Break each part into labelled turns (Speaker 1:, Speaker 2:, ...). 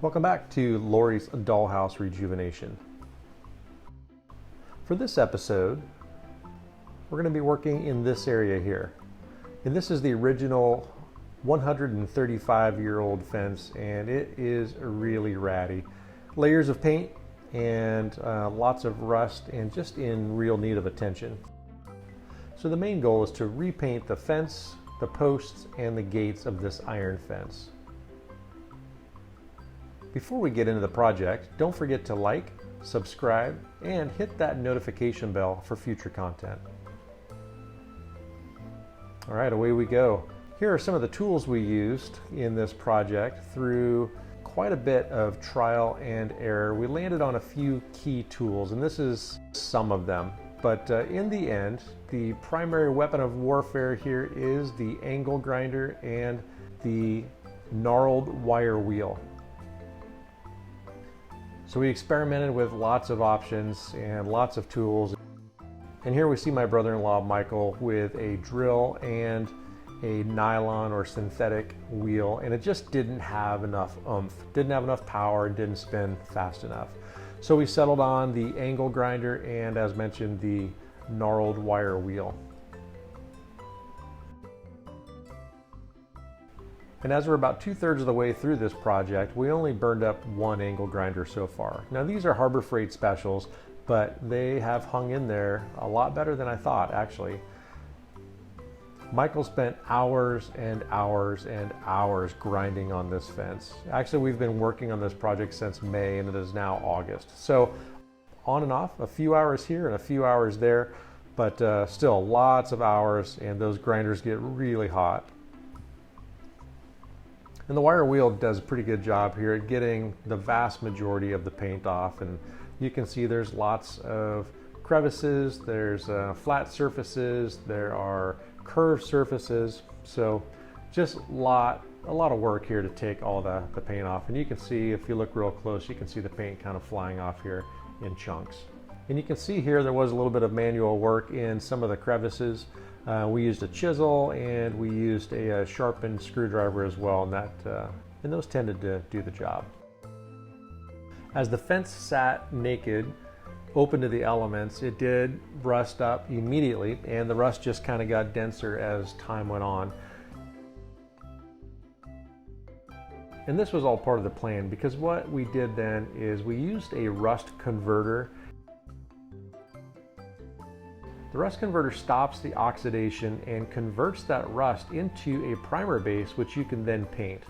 Speaker 1: Welcome back to Lori's Dollhouse Rejuvenation. For this episode, we're going to be working in this area here. And this is the original 135-year-old fence, and it is really ratty. Layers of paint and lots of rust and just in real need of attention. So the main goal is to repaint the fence, the posts, and the gates of this iron fence. Before we get into the project, don't forget to like, subscribe, and hit that notification bell for future content. All right, away we go. Here are some of the tools we used in this project. Through quite a bit of trial and error, we landed on a few key tools, and this is some of them. But in the end, the primary weapon of warfare here is the angle grinder and the gnarled wire wheel. So we experimented with lots of options and lots of tools. And here we see my brother-in-law, Michael, with a drill and a nylon or synthetic wheel, and it just didn't have enough oomph, didn't have enough power, and didn't spin fast enough. So we settled on the angle grinder and, as mentioned, the gnarled wire wheel. And as we're about 2/3 of the way through this project, we only burned up one angle grinder so far. Now these are Harbor Freight specials, but they have hung in there a lot better than I thought, actually. Michael spent hours and hours and hours grinding on this fence. Actually, we've been working on this project since May, and it is now August. So on and off, a few hours here and a few hours there, but still lots of hours, and those grinders get really hot. And the wire wheel does a pretty good job here at getting the vast majority of the paint off. And you can see there's lots of crevices, there's flat surfaces, there are curved surfaces. So just a lot of work here to take all the paint off. And you can see, if you look real close, you can see the paint kind of flying off here in chunks. And you can see here there was a little bit of manual work in some of the crevices. We used a chisel and we used a sharpened screwdriver as well, and those tended to do the job. As the fence sat naked, open to the elements, it did rust up immediately, and the rust just kind of got denser as time went on. And this was all part of the plan, because what we did then is we used a rust converter. The rust converter stops the oxidation and converts that rust into a primer base, which you can then paint.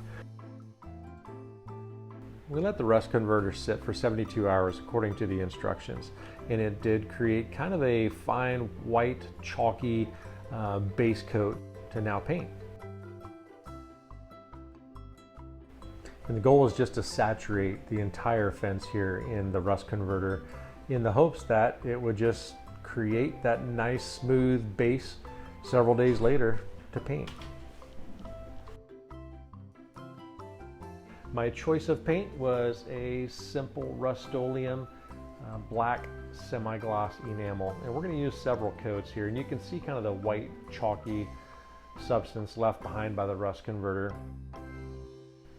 Speaker 1: We let the rust converter sit for 72 hours according to the instructions, and it did create kind of a fine white chalky base coat to now paint. And the goal is just to saturate the entire fence here in the rust converter, in the hopes that it would just create that nice smooth base several days later to paint. My choice of paint was a simple Rust-Oleum black semi-gloss enamel, and we're going to use several coats here, and you can see kind of the white chalky substance left behind by the rust converter.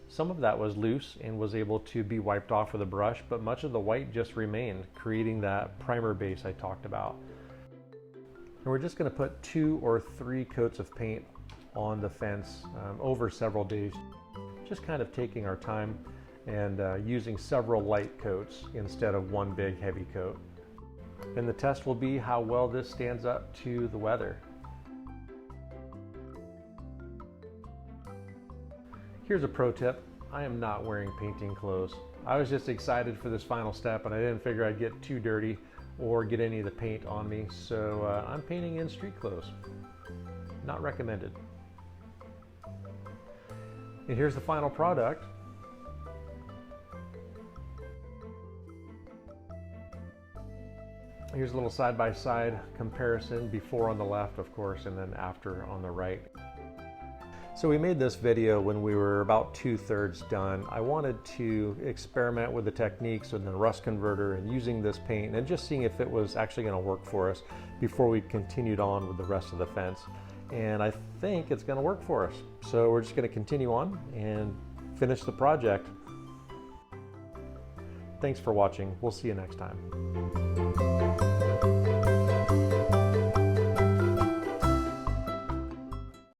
Speaker 1: Some of that was loose and was able to be wiped off with a brush, but much of the white just remained, creating that primer base I talked about. And we're just going to put 2 or 3 coats of paint on the fence over several days, just kind of taking our time and using several light coats instead of one big heavy coat. And the test will be how well this stands up to the weather. Here's a pro tip. I am not wearing painting clothes. I was just excited for this final step, and I didn't figure I'd get too dirty or get any of the paint on me, so I'm painting in street clothes. Not recommended. And here's the final product. Here's a little side-by-side comparison, before on the left, of course, and then after on the right. So we made this video when we were about 2/3 done. I wanted to experiment with the techniques and the rust converter and using this paint and just seeing if it was actually going to work for us before we continued on with the rest of the fence. And I think it's going to work for us. So we're just going to continue on and finish the project. Thanks for watching. We'll see you next time.